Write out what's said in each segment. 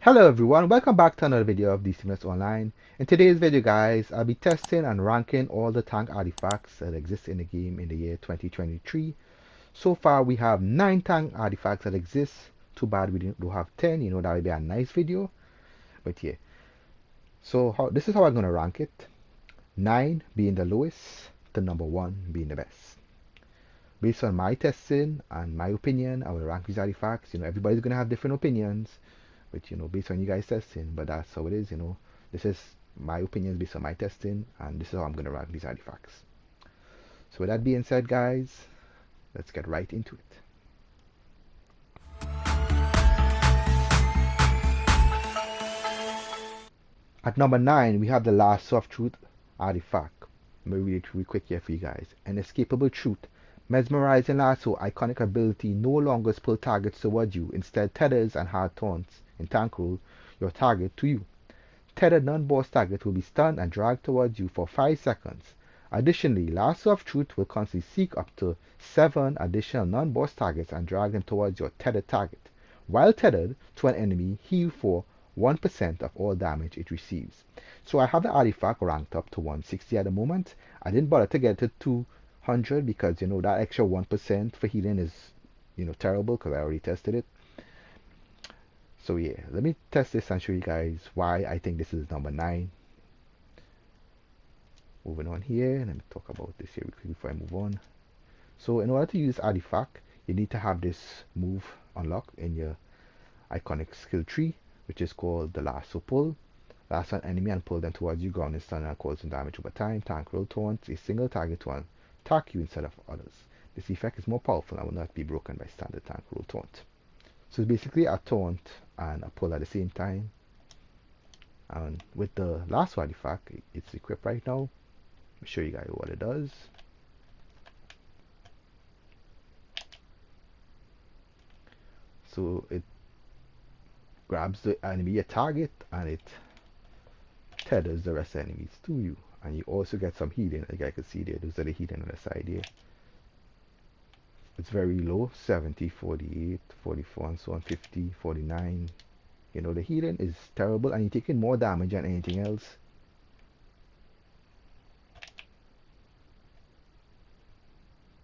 Hello everyone, welcome back to another video of DCMS Online. In today's video guys, I'll be testing and ranking all the tank artifacts that exist in the game in the year 2023. So far we have 9 tank artifacts that exist. Too bad we don't have 10, that would be a nice video. But yeah, so this is how I'm going to rank it. 9 being the lowest, to number 1 being the best. Based on my testing and my opinion, I will rank these artifacts. Everybody's going to have different opinions. But based on you guys testing, but that's how it is. This is my opinions based on my testing, and this is how I'm going to rank these artifacts. So with that being said guys, let's get right into it. At number 9 we have the Lasso of Truth artifact. Let me read it real quick here for you guys. An inescapable truth. Mesmerizing lasso, iconic ability, no longer pull targets towards you, instead tethers and hard taunts in tank rule your target to you. Tethered non-boss target will be stunned and dragged towards you for 5 seconds. Additionally, Lasso of Truth will constantly seek up to 7 additional non-boss targets and drag them towards your tethered target. While tethered to an enemy, heal for 1% of all damage it receives. So I have the artifact ranked up to 160 at the moment. I didn't bother to get to 200 because that extra 1% for healing is terrible because I already tested it. So yeah, let me test this and show you guys why I think this is number 9. Moving on here, let me talk about this here quickly before I move on. So in order to use this artifact, you need to have this move unlocked in your iconic skill tree, which is called the Lasso Pull. Lasso an enemy and pull them towards you, ground and stun and cause some damage over time. Tank roll taunts a single target to attack you instead of others. This effect is more powerful and will not be broken by standard tank roll taunt. So it's basically a taunt and a pull at the same time. And with the Lasso artifact, it's equipped right now. I'll show you guys what it does. So it grabs the enemy a target and it tethers the rest of the enemies to you. And you also get some healing, like I can see there. Those are the healing on the side here. It's very low, 70, 48, 44, and so on, 50, 49. The healing is terrible and you're taking more damage than anything else.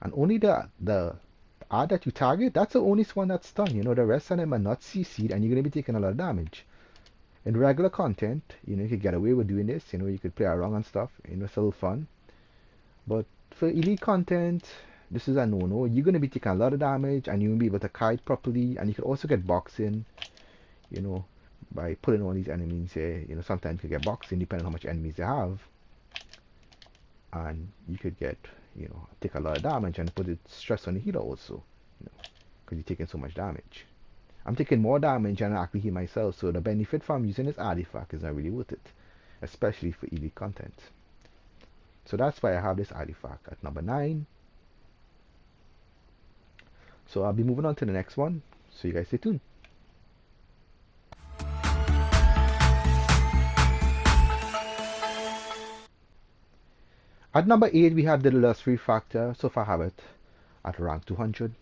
And only the art that you target, that's the only one that's stunned. The rest of them are not CC'd and you're going to be taking a lot of damage. In regular content, you could get away with doing this. You could play around and stuff. It's a little fun. But for elite content, this is a no-no. You're going to be taking a lot of damage and you won't be able to kite properly. And you could also get boxing, by pulling all these enemies here. Sometimes you could get boxing depending on how much enemies they have. And you could get, take a lot of damage and put it stress on the healer also, because you're taking so much damage. I'm taking more damage and I actually heal myself, so the benefit from using this artifact is not really worth it, especially for elite content. So that's why I have this artifact at number 9. So I'll be moving on to the next one, so you guys stay tuned. At number 8 we have the Dilustel refractor. So far I have it at rank 200.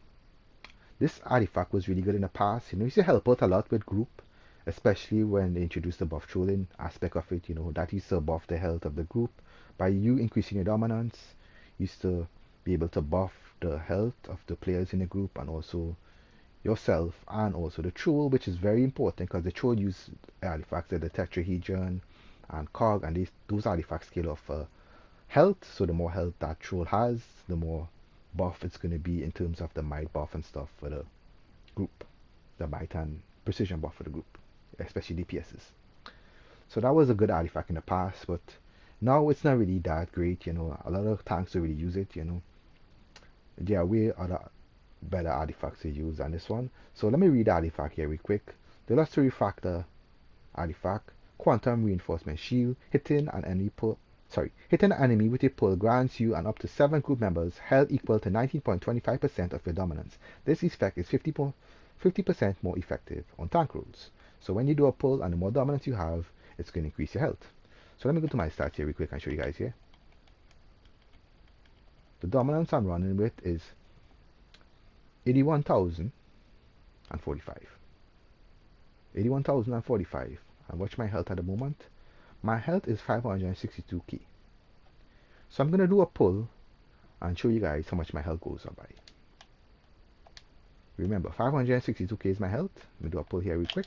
This artifact was really good in the past. It used to help out a lot with group, especially when they introduced the buff trolling aspect of it. That used to buff the health of the group. By you increasing your dominance, you used to be able to buff the health of the players in the group and also yourself and also the troll, which is very important because the troll use artifacts like the tetrahedron and cog, and those artifacts scale off health. So the more health that troll has, the more buff it's going to be in terms of the might buff and stuff for the group, the might and precision buff for the group, especially DPSs. So that was a good artifact in the past, but now it's not really that great. A lot of tanks don't really use it. There are way other better artifacts to use than this one. So let me read the artifact here real quick. The Dilustel refractor artifact, quantum reinforcement shield, hitting an enemy with a pull grants you and up to 7 group members health equal to 19.25% of your dominance. This effect is 50% more effective on tank rolls. So when you do a pull and the more dominance you have, it's going to increase your health. So let me go to my stats here real quick and show you guys here. The dominance I'm running with is 81,045. 81,045. And what's my health at the moment? My health is 562k. So I'm gonna do a pull and show you guys how much my health goes up by. Remember, 562k is my health. Let me do a pull here real quick.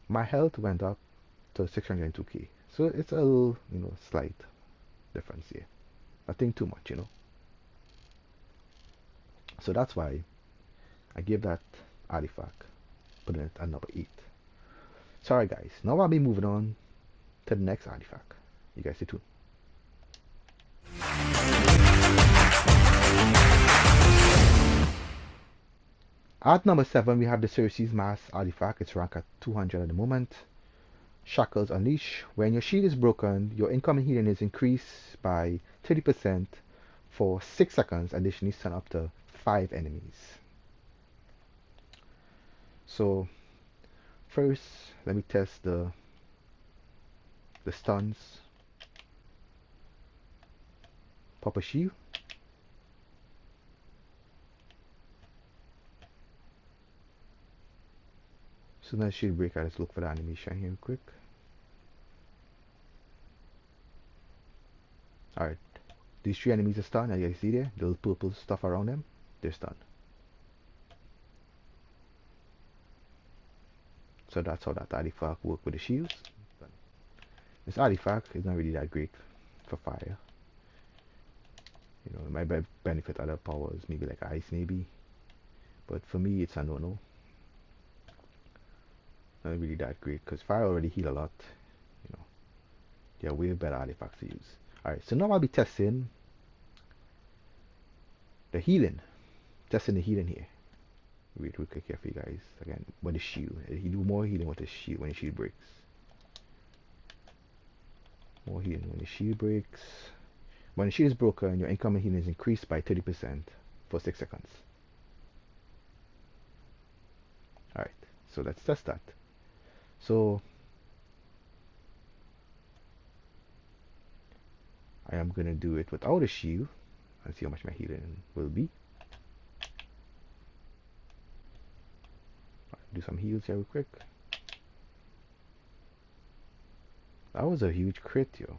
My health went up to 602k. So it's a little, slight difference here. Nothing too much, So that's why I give that artifact, putting it at number 8. Sorry guys, now I'll be moving on to the next artifact. You guys stay tuned. At number 7 we have the Circe's Mask artifact. It's ranked at 200 at the moment. Shackles Unleash. When your shield is broken, your incoming healing is increased by 30% for 6 seconds. Additionally, stun up to 5 enemies. So first, let me test the stuns. Pop a shield. So now shield break. Let's look for the animation here quick. Alright, these 3 enemies are stunned. As you see there, the little purple stuff around them, they're stunned. So that's how that artifact works with the shields. This artifact is not really that great for fire. It might benefit other powers, maybe like ice maybe. But for me it's a no-no. Not really that great, because fire already heal a lot. There are way better artifacts to use. Alright, so now I'll be testing the healing. Testing the healing here. Wait real quick here for you guys. Again, with the shield. He do more healing with the shield when the shield breaks. More healing when the shield breaks. When the shield is broken, your incoming healing is increased by 30% for 6 seconds. Alright, so let's test that. So I am gonna do it without a shield and see how much my healing will be. Do some heals here real quick. That was a huge crit, yo.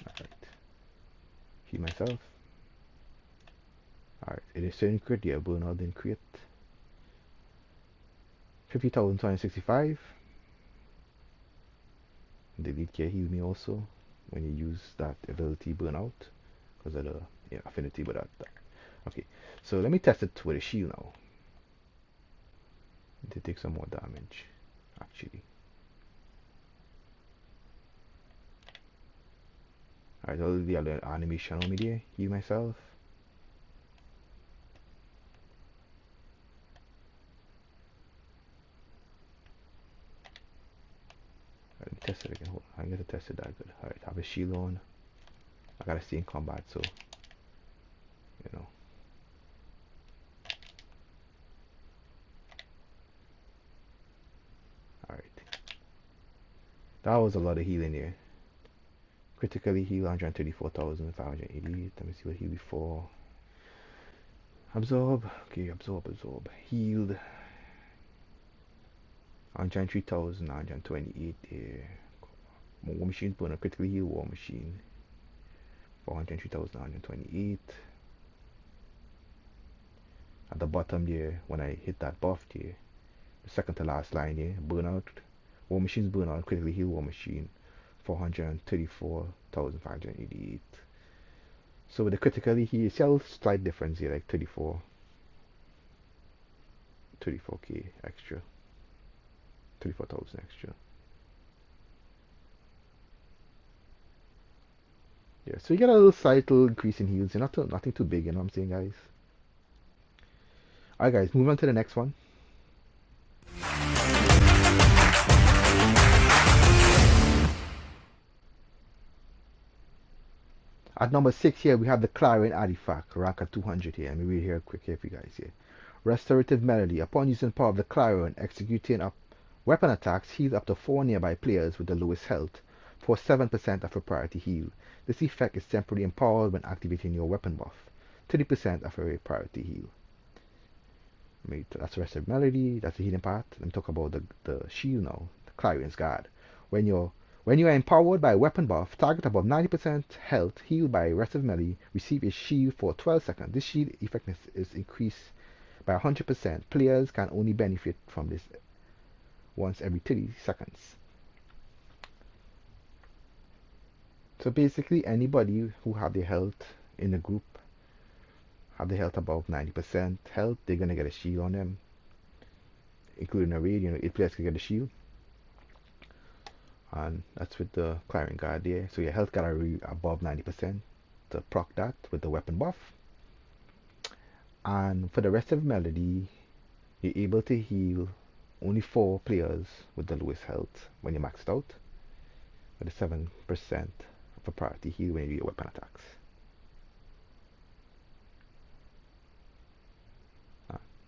Alright. Heal myself. Alright, it is certain crit, yeah, but now didn't crit. 50,265. Delete can heal me also when you use that ability burnout because of the affinity with that. Okay, so let me test it with a shield now. To take some more damage, actually. Alright, I'll do the other animation on me there. Heal myself. Let me test it again. Hold on. I'm gonna test it that good. Alright, have a shield on. I gotta stay in combat, so Alright. That was a lot of healing there. Critically heal 134,588. Let me see what healed before. Absorb. Okay, absorb. Healed 103,928 there. War Machine's burn a critically heal War Machine for 103,928. At the bottom there, when I hit that buff there, the second to last line here, burnout. War Machine's burnout, critically heal War Machine for 134,588. So with the critically heal, see a slight difference here, like 34k extra. 34,000 extra. Yeah, so you get a little slight increase in heals. Nothing too big, you know what I'm saying, guys? Alright guys, moving on to the next one. At number 6 here, we have the Clarion artifact, rank at 200 here. Let me read here quick here for you guys here. Restorative melody. Upon using power of the Clarion, executing a Weapon attacks heal up to 4 nearby players with the lowest health for 7% of a priority heal. This effect is temporarily empowered when activating your weapon buff. 30% of a priority heal. That's the rest of the melody. That's the healing part. Let me talk about the shield now. The Clarion's Guard. When you are empowered by a weapon buff, target above 90% health healed by rest of melee receive a shield for 12 seconds. This shield effectiveness is increased by 100%. Players can only benefit from this once every 30 seconds. So basically, anybody who have their health in the group, have the health above 90% health, they're gonna get a shield on them, including a raid. 8 players can get a shield, and that's with the Clarion Guard there. So your health gotta be above 90% to proc that with the weapon buff. And for the rest of the melody, you're able to heal only 4 players with the lowest health when you're maxed out, with a 7% of a priority heal when you do your weapon attacks.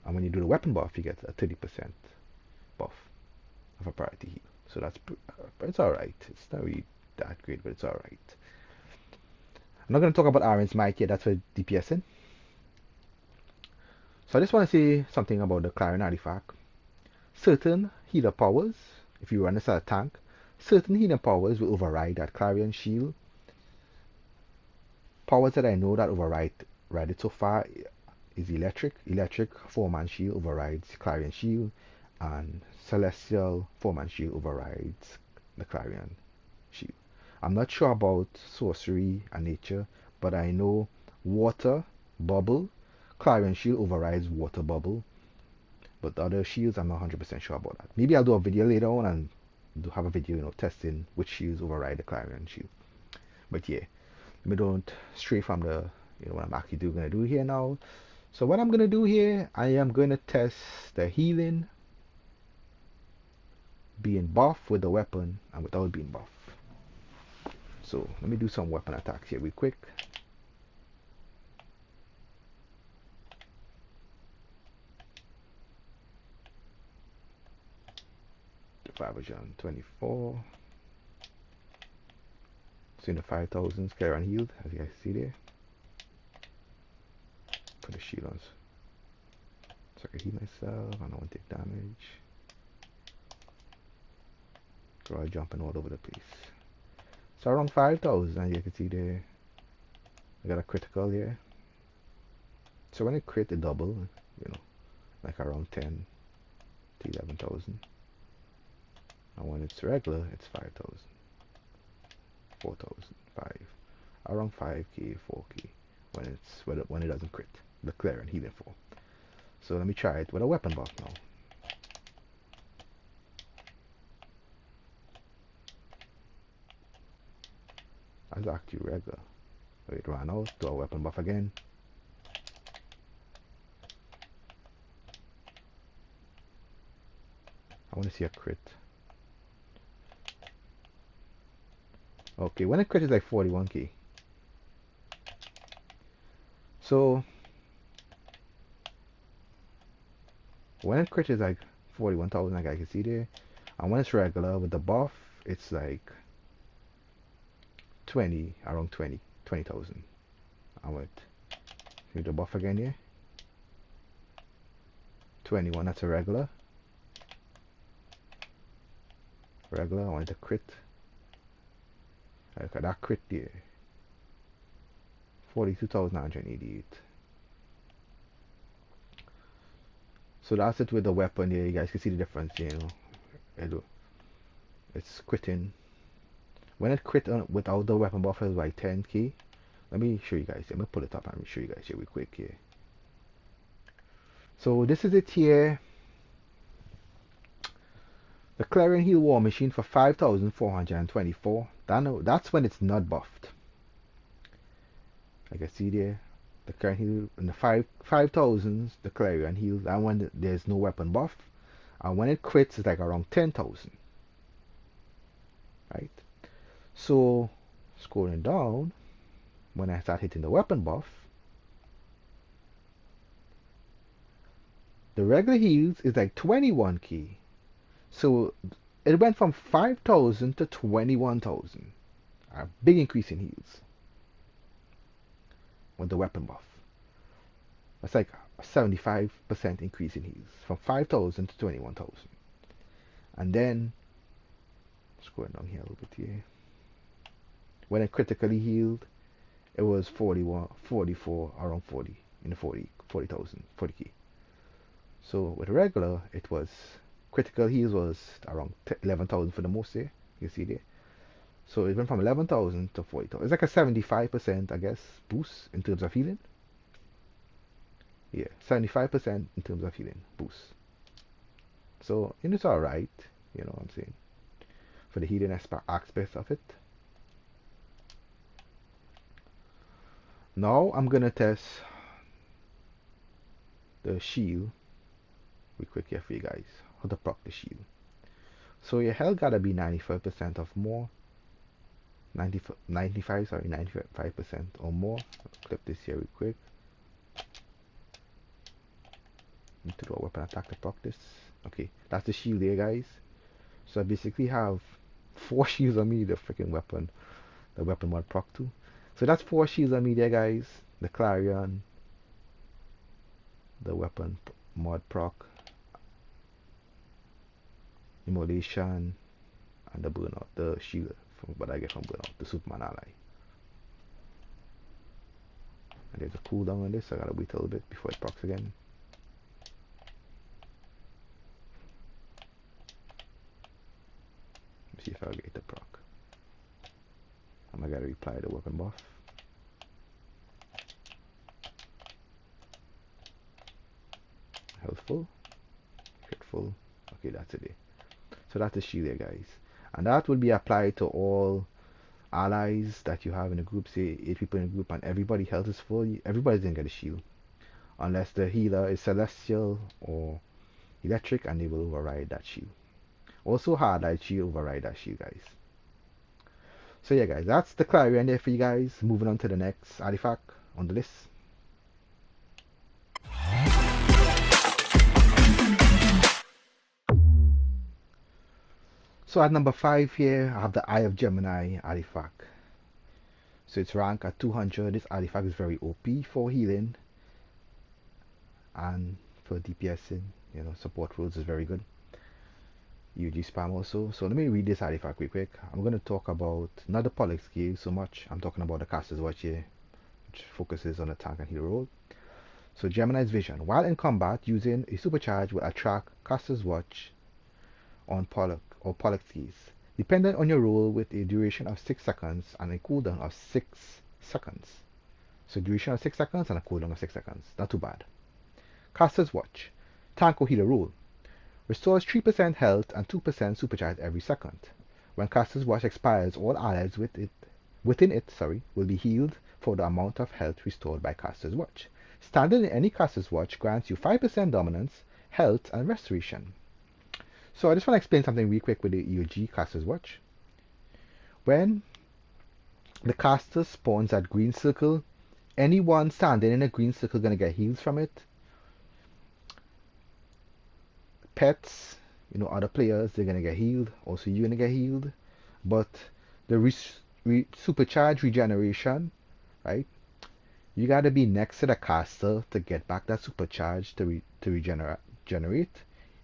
And when you do the weapon buff, you get a 30% buff of a priority heal. So that's it's alright. It's not really that great, but it's alright. I'm not going to talk about Aaron's mic yet. That's for DPSing. So I just want to say something about the Clarion artifact. Certain healer powers, if you run this as a tank, certain healer powers will override that Clarion shield. Powers that I know that override it so far is electric 4-man shield overrides Clarion shield, and celestial 4-man shield overrides the Clarion shield. I'm not sure about sorcery and nature, but I know water bubble, Clarion shield overrides water bubble, but the other shields I'm not 100% sure about that. Maybe I'll do a video later on and have a video, testing which shields override the Clarion shield. But yeah, let me don't stray from the what I'm actually gonna do here now. So what I'm going to do here, I am going to test the healing being buff with the weapon and without being buff. So let me do some weapon attacks here real quick. The 524. So in the 5,000 Clarion healed, as you guys see there. Put the shield on so I can heal myself. I don't want to take damage. Draw jumping all over the place. So around 5,000, as you can see there, I got a critical here. So when I crit, it double, like around 10 to 11,000. And when it's regular, it's 5,000, 4,000, 5, around 5k, 4k when it doesn't crit. The Clarion healing 4. So let me try it with a weapon buff now. I'll actually regular. Wait, run out, do a weapon buff again. I want to see a crit. Okay, when a crit is like 41k. So when it crit is like 41,000, like I can see there, and when it's regular with the buff, it's like 20, around 20,000. And with the buff again here, 21. That's a regular. I want the crit. Look at that crit there. 42,988. So that's it with the weapon here. You guys can see the difference, it's critting. When it crit without the weapon buff is like 10k. Let me show you guys. Let me pull it up and show you guys here real quick here. So this is it here. The Clarion Heal War Machine for 5,424. That's when it's not buffed. Like I see there, the Clarion Heal in the 5,000s, the Clarion heals, and when there's no weapon buff, and when it crits, it's like around 10,000. Right? So, scrolling down, when I start hitting the weapon buff, the regular heals is like 21k. So it went from 5,000 to 21,000. A big increase in heals with the weapon buff. That's like a 75% increase in heals from 5,000 to 21,000. And then, scrolling down here a little bit here. When it critically healed, it was 41, 44, around 40, in the 40,000, 40k. So with regular, it was, critical heals was around 11,000 for the most there. You see there. So it went from 11,000 to 40,000. It's like a 75%, I guess, boost in terms of healing. Yeah, 75% in terms of healing boost. So, it's alright, you know what I'm saying, for the healing aspect of it. Now I'm gonna test the shield real quick here for you guys. How to proc the shield. So your health gotta be 95% of more. 95% or more. Clip this here real quick. Need to do a weapon attack to proc this. Okay, that's the shield there, guys. So I basically have 4 shields on me, the freaking weapon. The weapon mod proc 2. So that's 4 shields on me there, guys. The Clarion, the weapon mod proc, immolation, and the burnout, the shield from what I get from burnout, the Superman ally. And there's a cooldown on this, so I gotta wait a little bit before it procs again. Let's see if I'll get the proc. I gotta reply the weapon buff. Healthful, critful. Okay, that's it. So that's the shield there, guys, and that will be applied to all allies that you have in a group. Say 8 people in a group, and everybody health is full. Everybody's gonna get a shield, unless the healer is celestial or electric, and they will override that shield. Also, hard light shield override that shield, guys. So yeah, guys, that's the Clarion there for you guys. Moving on to the next artifact on the list. So at number 5 here, I have the Eye of Gemini artifact. So it's ranked at 200. This artifact is very OP for healing and for DPSing. Support rules is very good. UG spam also. So let me read this artifact real quick. I'm going to talk about not the Pollux gear so much. I'm talking about the Caster's Watch here, which focuses on the tank and hero role. So Gemini's Vision. While in combat, using a supercharge will attract Caster's Watch on Pollux or Pollux keys, dependent on your role, with a duration of 6 seconds and a cooldown of 6 seconds. So duration of 6 seconds and a cooldown of 6 seconds. Not too bad. Caster's Watch. Tank or healer role. Restores 3% health and 2% supercharge every second. When Caster's Watch expires, all allies within it will be healed for the amount of health restored by Caster's Watch. Standard in any Caster's Watch grants you 5% dominance, health, and restoration. So I just want to explain something real quick with the EOG Caster's Watch. When the caster spawns at green circle, anyone standing in a green circle is going to get heals from it. Pets, other players, they're going to get healed. Also, you're going to get healed. But the supercharge regeneration, right? You got to be next to the caster to get back that supercharge to regenerate.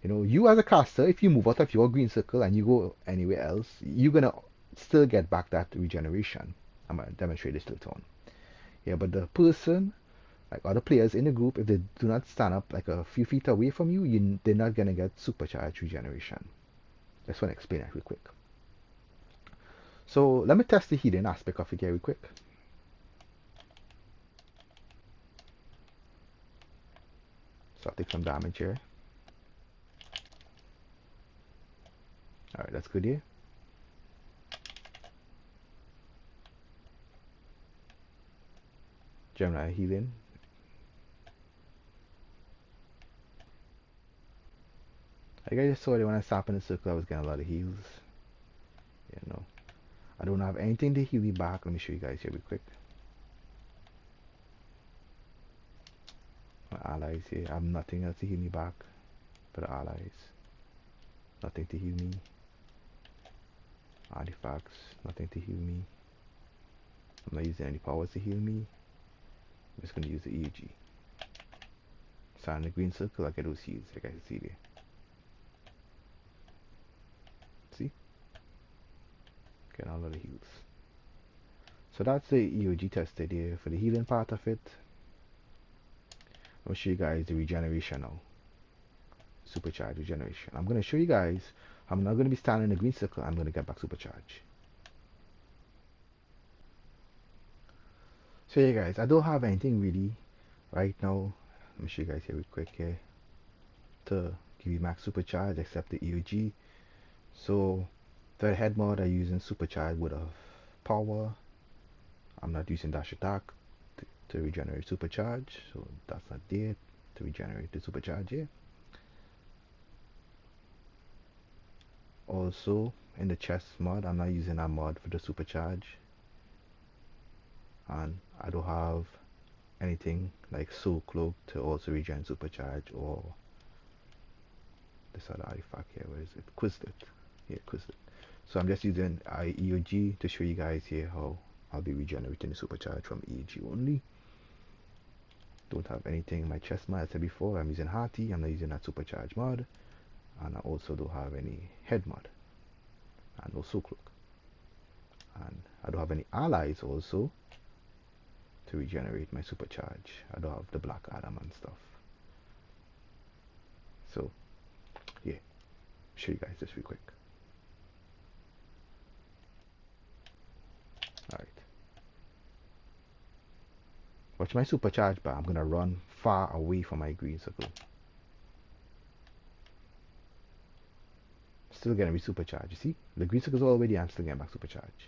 You as a caster, if you move out of your green circle and you go anywhere else, you're going to still get back that regeneration. I'm going to demonstrate this later on. Yeah, but the person, like other players in the group, if they do not stand up like a few feet away from you, they're not going to get supercharged regeneration. Just want to explain that real quick. So let me test the healing aspect of it here real quick. So I'll take some damage here. Alright, that's good here. Gemini healing. I guess I saw that when I stopped in the circle, I was getting a lot of heals. I don't have anything to heal me back. Let me show you guys here real quick. My allies here. I have nothing else to heal me back for the allies. nothing to heal me. Artifacts, nothing to heal me. I'm not using any powers to heal me. I'm just going to use the EUG. Sign the green circle, I get those heals, like I can see there. See? Get all of the heals. So that's the EUG tested here for the healing part of it. I'll show you guys the regeneration now. Supercharge regeneration. I'm going to show you guys. I'm not going to be standing in the green circle. I'm going to get back supercharge. So yeah guys, I don't have anything really right now. Let me show you guys here real quick here to give you max supercharge except the EUG. So the head mod I'm using supercharge with a power. I'm not using dash attack to regenerate supercharge, so that's not there to regenerate the supercharge here. Also in the chest mod, I'm not using that mod for the supercharge, and I don't have anything like soul cloak to also regen supercharge, or this other artifact here. Where is it? Quizlet. Yeah, Quizlet. So I'm just using EUG to show you guys here how I'll be regenerating the supercharge from EUG only. Don't have anything in my chest mod. As I said before, I'm using Hearty. I'm not using that supercharge mod, and I also don't have any head mod and no soul cloak, and I don't have any allies also to regenerate my supercharge. I don't have the black Adam and stuff. So yeah, show you guys this real quick. Alright, watch my supercharge bar. I'm gonna run far away from my green circle. Still gonna be supercharged. You see, the green circle's already. I'm still getting back supercharge.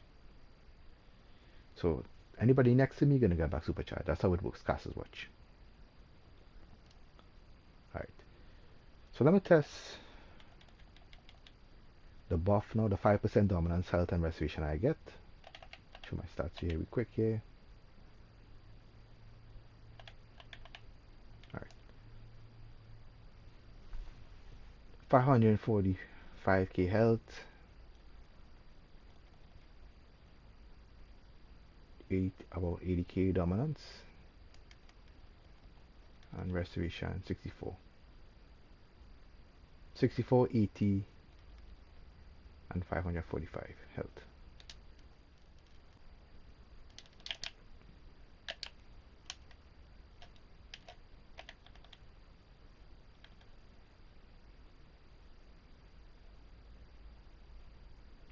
So anybody next to me gonna get back supercharge. That's how it works. Casters watch. Alright, so let me test the buff now. The 5% dominance, health, and restoration I get. Show my stats here real quick here. Alright, 545k health, about 80k dominance, and restoration 64, 80, and 545 health.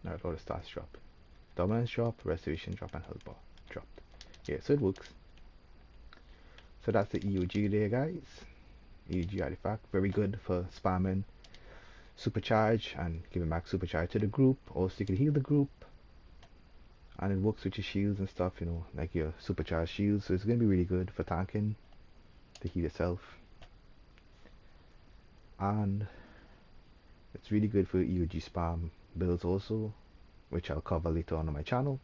Alright, all the stats drop. Dominance drop, restoration drop, and health bar dropped. Yeah, so it works. So that's the EUG there, guys. EUG artifact, very good for spamming supercharge and giving back supercharge to the group. Also you can heal the group, and it works with your shields and stuff, you know, like your supercharged shields. So it's going to be really good for tanking to heal yourself, and it's really good for EUG spam builds also, which I'll cover later on my channel.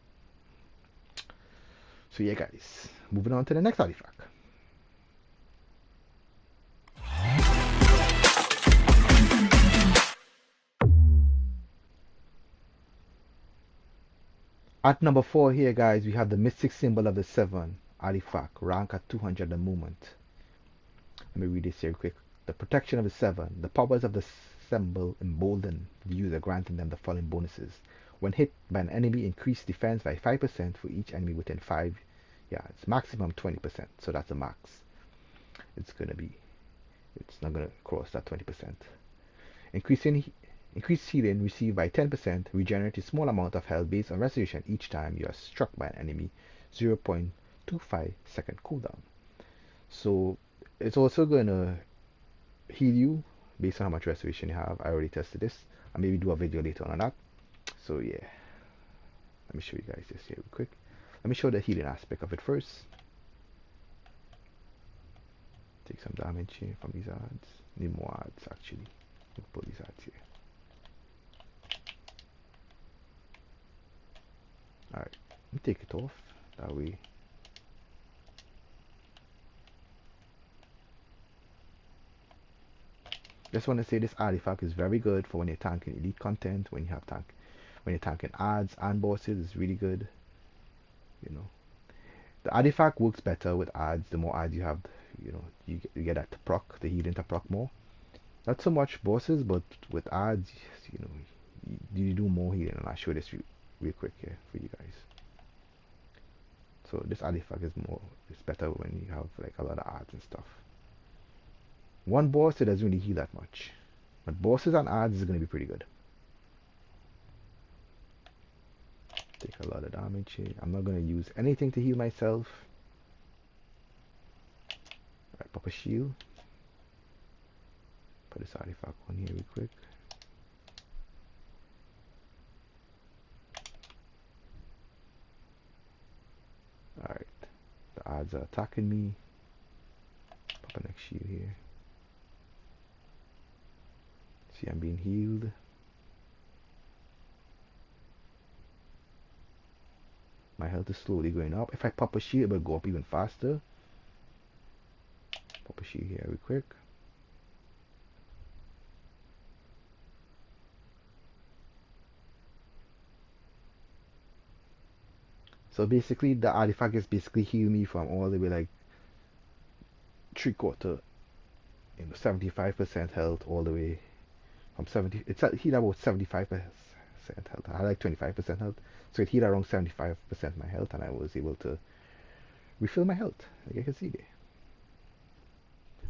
So yeah guys, moving on to the next artifact. At number 4 here guys, we have the mystic symbol of the 7 artifact, rank at 200 at the moment. Let me read this here quick. The protection of the 7. The powers of the symbol embolden the user, granting them the following bonuses. When hit by an enemy, increase defense by 5% for each enemy within 5 yards. Maximum 20%, so that's the max. It's not gonna cross that 20%. Increased healing received by 10%. Regenerate a small amount of health based on restoration each time you are struck by an enemy. 0.25 second cooldown. So it's also gonna heal you based on how much restoration you have. I already tested this. I'll maybe do a video later on that. So yeah, let me show you guys this here real quick. Let me show the healing aspect of it first. Take some damage here from these ads. Need more ads actually. We'll put these ads here. Alright, let me take it off. That way. Just want to say this artifact is very good for when you're tanking elite content, when you're tanking ads and bosses. It's really good. You know, the artifact works better with ads. The more ads you have, you get that to proc, the healing to proc more. Not so much bosses, but with ads, you know, you do more healing. And I'll show this real quick here for you guys. So this artifact it's better when you have like a lot of ads and stuff. One boss, it doesn't really heal that much, but bosses and ads is going to be pretty good. Take a lot of damage here. I'm not going to use anything to heal myself. Alright, pop a shield. Put this artifact on here real quick. Alright, the odds are attacking me. Pop a next shield here. See, I'm being healed. My health is slowly going up. If I pop a shield, it will go up even faster. Pop a shield here real quick. So basically, the artifact is basically heal me from all the way like 3/4, 75% health all the way from 70. It's heal about 75% health. I had like 25% health, so it healed around 75% my health, and I was able to refill my health, like you can see there.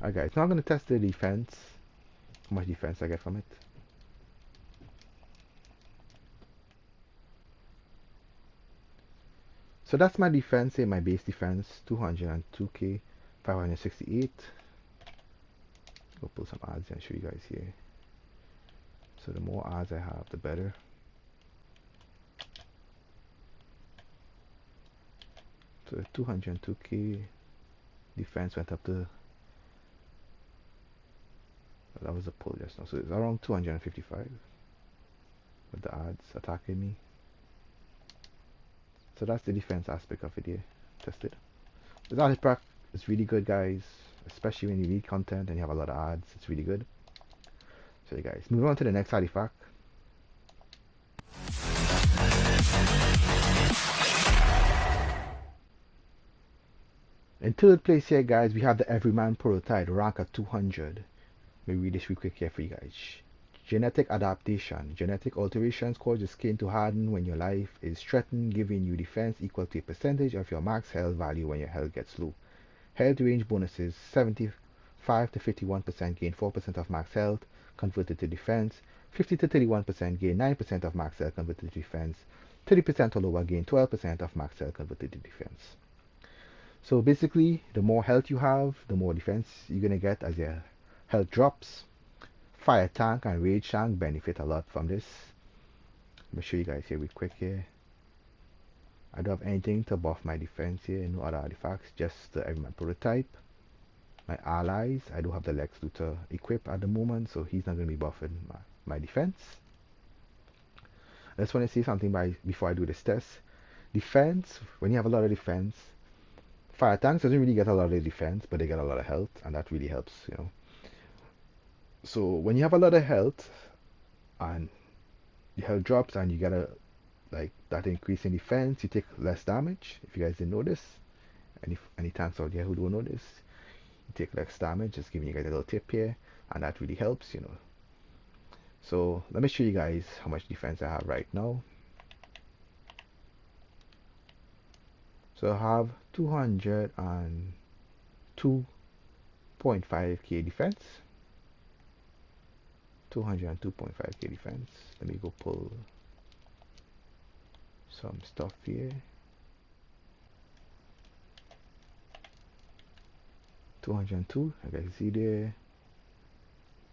Alright guys, now I'm going to test the defense, how much defense I get from it. So that's my defense here, my base defense, 202k, 568. Go pull some odds and show you guys here. So the more odds I have, the better. So 202k defense went up to, that was a pull just now, so it's around 255 with the odds attacking me. So that's the defense aspect of it here, tested. This artifact is really good guys, especially when you read content and you have a lot of odds. It's really good. So guys, moving on to the next artifact. In third place here guys, we have the Everyman prototype, rank at 200. Let me read this real quick here for you guys. Genetic adaptation. Genetic alterations cause your skin to harden when your life is threatened, giving you defense equal to a percentage of your max health value when your health gets low. Health range bonuses: 75 to 51% gain 4% of max health converted to defense, 50 to 31% gain 9% of max health converted to defense, 30% or lower gain 12% of max health converted to defense. So basically, the more health you have, the more defense you're gonna get as your health drops. Fire tank and rage tank benefit a lot from this. Let me show you guys here real quick here. I don't have anything to buff my defense here, no other artifacts, just the Everyman prototype. My allies, I do have the Lex Luthor equipped at the moment, so he's not going to be buffing my defense. I just want to say something before I do this test. Defense, when you have a lot of defense, fire tanks doesn't really get a lot of defense, but they get a lot of health, and that really helps, you know. So when you have a lot of health and your health drops and you get a like that increase in defense, you take less damage. If you guys didn't notice, any tanks out there who don't know this, you take less damage. Just giving you guys a little tip here, and that really helps, you know. So let me show you guys how much defense I have right now. So I have 202.5k defense. 202.5k defense. Let me go pull some stuff here. 202, as you can see there.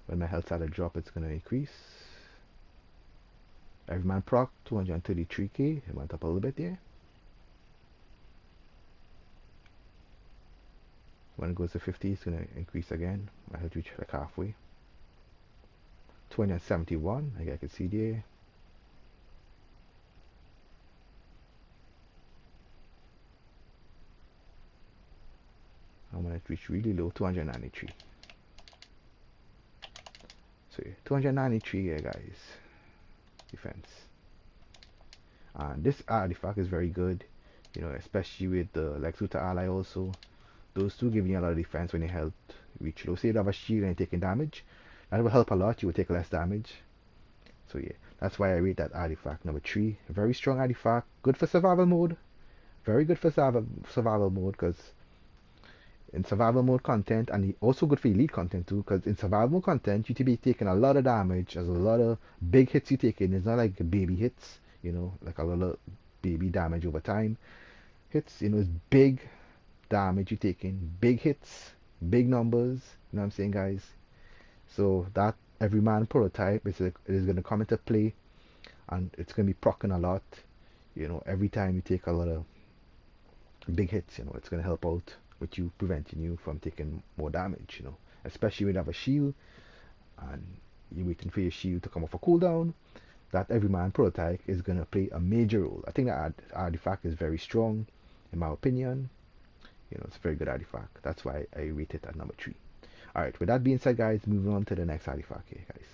When my health started to drop, it's gonna increase. Everyman proc 233k. It went up a little bit there. When it goes to 50, it's gonna increase again. My health reached like halfway. 271, like I can see there. And when it reached really low, 293. So yeah, 293 here, guys. Defense. And this artifact is very good, you know, especially with the Lex Luthor ally also. Those two giving you a lot of defense when your health reach low. Say you have a shield and you're taking damage, that will help a lot. You will take less damage. So yeah, that's why I rate that artifact number 3. Very strong artifact, good for survival mode. Very good for survival mode, because in survival mode content, and also good for elite content too, because in survival mode content you to be taking a lot of damage. There's a lot of big hits you taking. It's not like baby hits, you know, like a lot of baby damage over time. Hits, you know, it's big damage you taking, big hits, big numbers, you know what I'm saying, guys? So that Everyman prototype is going to come into play, and it's going to be proccing a lot, you know, every time you take a lot of big hits, you know, it's going to help out with you, preventing you from taking more damage, you know, especially when you have a shield and you're waiting for your shield to come off a cooldown. That Everyman prototype is going to play a major role. I think that artifact is very strong, in my opinion. You know, it's a very good artifact. That's why I rate it at number 3. Alright, with that being said, guys, moving on to the next artifact here, guys.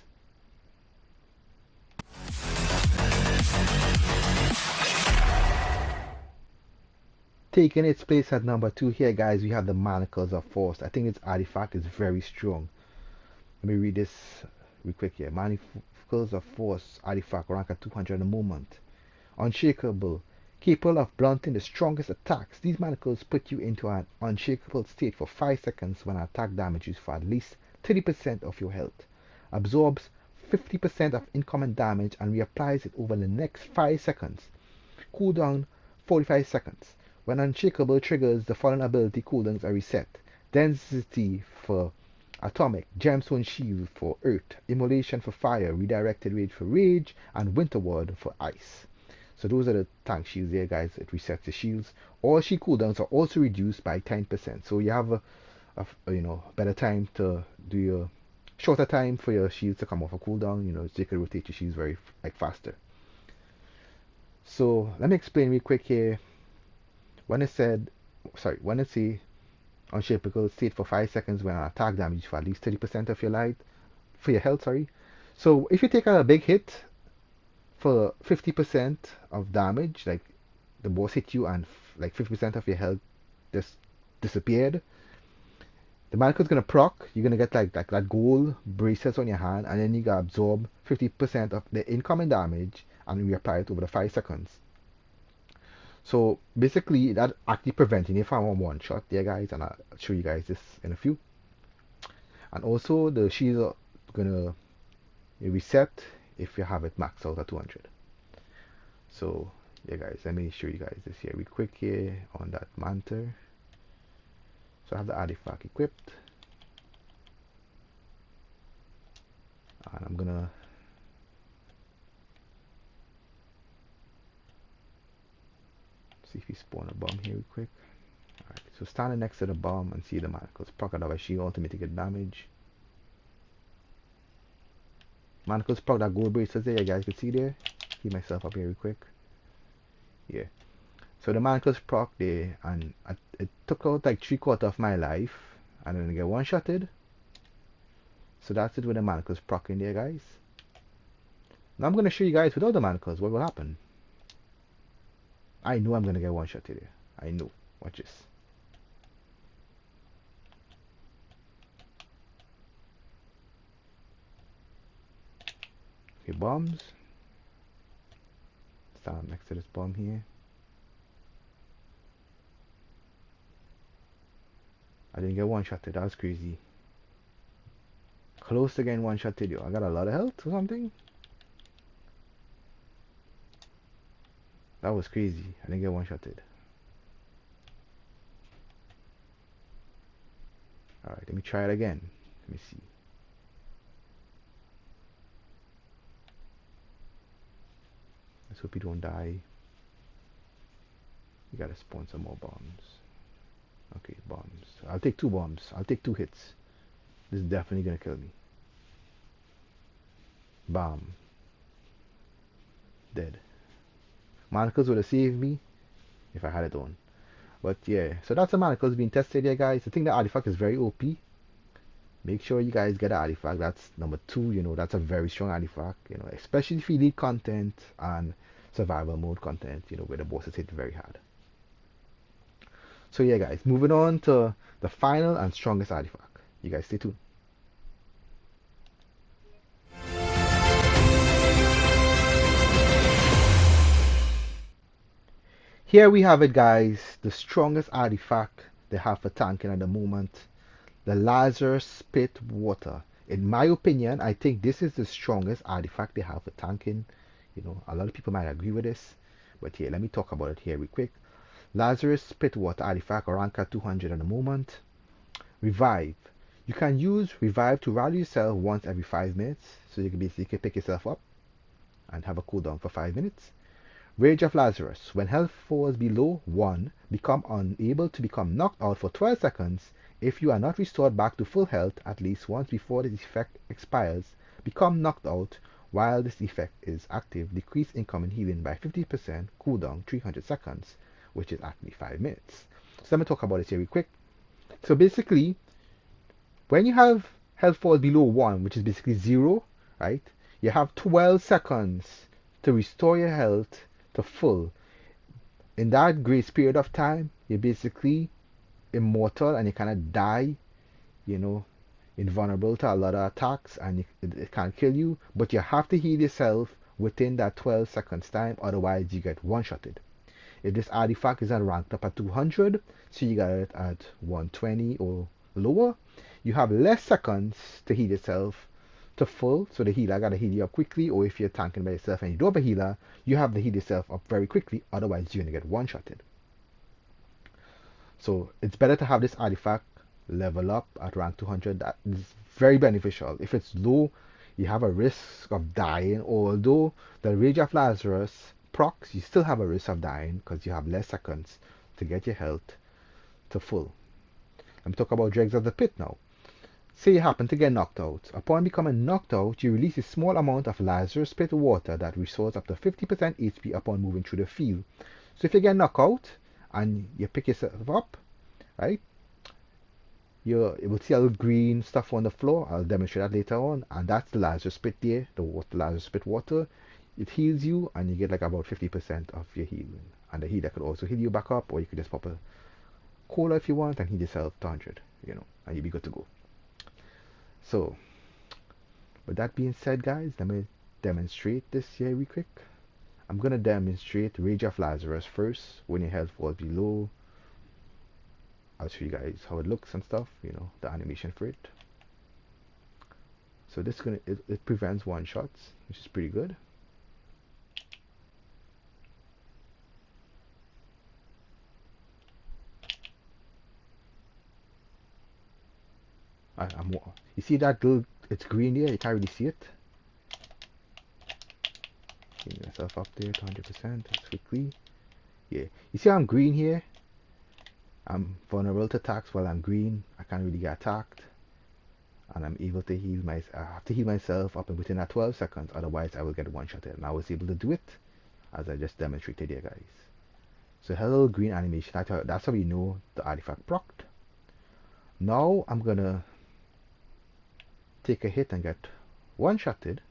Taking its place at number 2 here, guys, we have the Manacles of Force. I think its artifact is very strong. Let me read this real quick here. Manacles of Force artifact rank at 200 at the moment. Unshakable. Capable of blunting the strongest attacks, these manacles put you into an unshakable state for 5 seconds when an attack damages for at least 30% of your health. Absorbs 50% of incoming damage and reapplies it over the next 5 seconds. Cooldown 45 seconds. When unshakable triggers, the following ability cooldowns are reset. Density for Atomic, Gemstone Shield for Earth, Immolation for Fire, Redirected Rage for Rage, and Winter Ward for Ice. So those are the tank shields there, guys. It resets the shields. All shield cooldowns are also reduced by 10%. So you have a you know, better time to do your shorter time for your shields to come off a cooldown. You know, so you can rotate your shields very faster. So let me explain real quick here. When it say unshakable state for 5 seconds when an attack damage for at least 30% of your life, for your health, sorry. So if you take a big hit for 50% of damage, like the boss hit you and like 50% of your health just disappeared, the Manacle's gonna proc. You're gonna get like that gold bracelets on your hand, and then you gotta absorb 50% of the incoming damage and reapply it over the 5 seconds. So basically, that actually preventing you from one shot there, guys, and I'll show you guys this in a few. And also the shields are gonna reset if you have it maxed out at 200. So yeah, guys, let me show you guys this here real quick here on that mantle. So I have the artifact equipped, and I'm gonna see if we spawn a bomb here real quick. Alright, so standing next to the bomb and see the Manacles. Proc out of shield to mitigate damage. Manacles proc that gold bracelets there, you guys can see there. Keep myself up here real quick. Yeah. So the Manacles proc there, and it took out like 3/4 of my life, and then I get one-shotted. So that's it with the Manacles proc in there, guys. Now I'm gonna show you guys without the Manacles what will happen. I know I'm gonna get one-shotted here. I know. Watch this. Okay, bombs. Stand next to this bomb here. I didn't get one-shotted. That was crazy. Close to getting one-shotted, yo. I got a lot of health or something. That was crazy. I didn't get one-shotted. Alright, let me try it again. Let me see. Let's hope you don't die. You gotta spawn some more bombs. Okay, bombs. I'll take 2 bombs. I'll take 2 hits. This is definitely gonna kill me. Bomb. Dead. Manacles would have saved me if I had it on. But yeah, so that's the Manacles being tested here, guys. I think the artifact is very OP. make sure you guys get an artifact. That's number 2. That's a very strong artifact. Especially if you need content and survival mode content. Where the bosses hit very hard. So yeah, guys, moving on to the final and strongest artifact. You guys stay tuned. Here we have it, guys, the strongest artifact they have for tanking at the moment, the Lazarus Spit Water. In my opinion, I think this is the strongest artifact they have for tanking. A lot of people might agree with this, but here, let me talk about it here real quick. Lazarus Spit Water artifact, rank at 200 at the moment. Revive. You can use Revive to rally yourself once every 5 minutes, so you can basically pick yourself up and have a cooldown for 5 minutes. Rage of Lazarus. When health falls below 1, become unable to become knocked out for 12 seconds. If you are not restored back to full health at least once before this effect expires, become knocked out while this effect is active. Decrease incoming healing by 50%, cooldown 300 seconds, which is actually 5 minutes. So let me talk about it here real quick. So basically, when you have health falls below 1, which is basically 0, right? You have 12 seconds to restore your health to full. In that grace period of time, you're basically immortal and you cannot die, invulnerable to a lot of attacks, and it can't kill you, but you have to heal yourself within that 12 seconds time, otherwise you get one-shotted. If this artifact is not ranked up at 200, so you got it at 120 or lower, you have less seconds to heal yourself to full, so the healer gotta heal you up quickly, or if you're tanking by yourself and you don't have a healer, you have to heal yourself up very quickly, otherwise you're gonna get one-shotted. So it's better to have this artifact level up at rank 200. That is very beneficial. If it's low, you have a risk of dying, although the Rage of Lazarus procs, you still have a risk of dying because you have less seconds to get your health to full. Let me talk about Dregs of the Pit now. Say you happen to get knocked out. Upon becoming knocked out, you release a small amount of Lazarus Pit water that restores up to 50% HP upon moving through the field. So if you get knocked out and you pick yourself up, right, you will see a little green stuff on the floor. I'll demonstrate that later on. And that's the Lazarus Pit there, the Lazarus Pit water. It heals you and you get like about 50% of your healing. And the healer could also heal you back up, or you could just pop a cola if you want and heal yourself to 100, and you'll be good to go. So, with that being said, guys, let me demonstrate this here real quick. I'm going to demonstrate Rage of Lazarus first. When your health falls below, I'll show you guys how it looks and stuff, the animation for it. So this it prevents one shots, which is pretty good. You see that little, it's green there, you can't really see it. Getting myself up there to 100% quickly. Yeah, you see how I'm green here? I'm vulnerable to attacks while I'm green. I can't really get attacked. And I'm able to heal myself. I have to heal myself up within that 12 seconds, otherwise I will get one-shotted. And I was able to do it, as I just demonstrated here, guys. So hello green animation, that's how we know the artifact procced. Now I'm gonna take a hit and get one-shotted,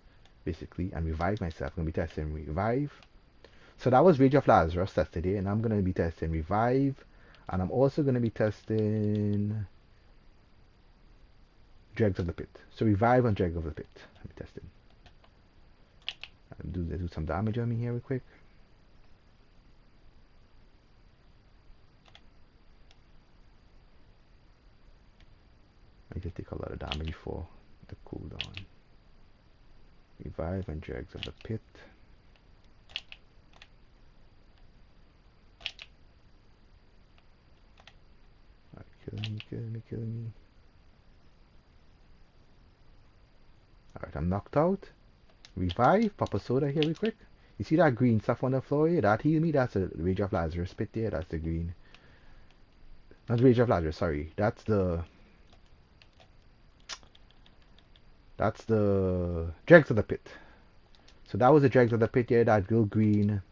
basically, and revive myself. I'm gonna be testing revive. So that was Rage of Lazarus tested here, and I'm gonna be testing revive, and I'm also gonna be testing Dregs of the Pit. So revive and Dregs of the Pit. Let me test it. Do some damage on me here real quick. I just take a lot of damage before the cooldown. Revive and Dregs of the Pit. Alright, kill me. Alright, I'm knocked out. Revive, pop a soda here real quick. You see that green stuff on the floor here? That heal me, that's a Rage of Lazarus Pit there, that's the green. Not Rage of Lazarus, sorry. That's the Dregs of the Pit. So that was the Dregs of the Pit here, that little green,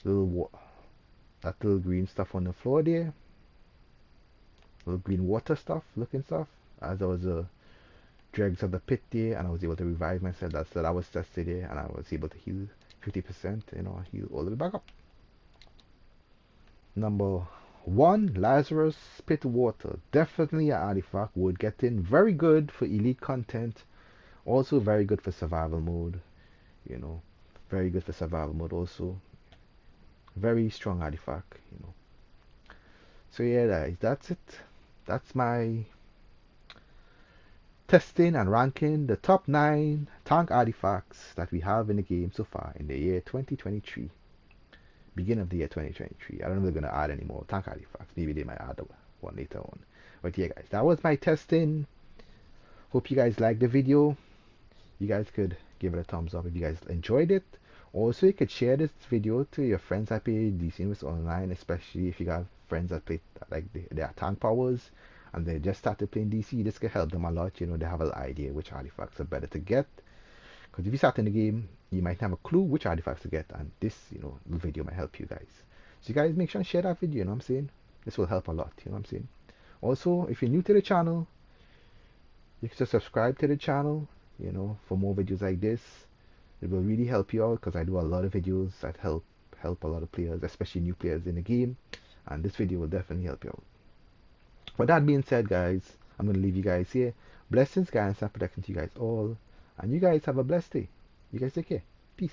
that little green stuff on the floor there. Little green water stuff, looking stuff. as I was dregs of the pit there, and I was able to revive myself. That was tested there, and I was able to heal 50%, heal all the way back up. Number one, Lazarus Pit Water. Definitely an artifact. Would get in. Very good for elite content. Also very good for survival mode. You know, very good for survival mode also. Very strong artifact. So yeah, guys, that's it. That's my testing and ranking the top 9 tank artifacts that we have in the game so far in the year 2023. Beginning of the year 2023. I don't know if they're going to add any more tank artifacts. Maybe they might add one later on. But yeah, guys, that was my testing. Hope you guys liked the video. You guys could give it a thumbs up if you guys enjoyed it. Also, you could share this video to your friends that play DC with online, especially if you got friends that play like their tank powers and they just started playing DC. This could help them a lot. They have an idea which artifacts are better to get. Because if you start in the game, you might have a clue which artifacts to get, and this, video might help you guys. So you guys make sure and share that video, you know what I'm saying? This will help a lot, you know what I'm saying? Also, if you're new to the channel, you can just subscribe to the channel, for more videos like this. It will really help you out because I do a lot of videos that help a lot of players, especially new players in the game, and this video will definitely help you out. With that being said, guys, I'm going to leave you guys here. Blessings, guys, and protection to you guys all. And you guys have a blessed day. You guys take care. Peace.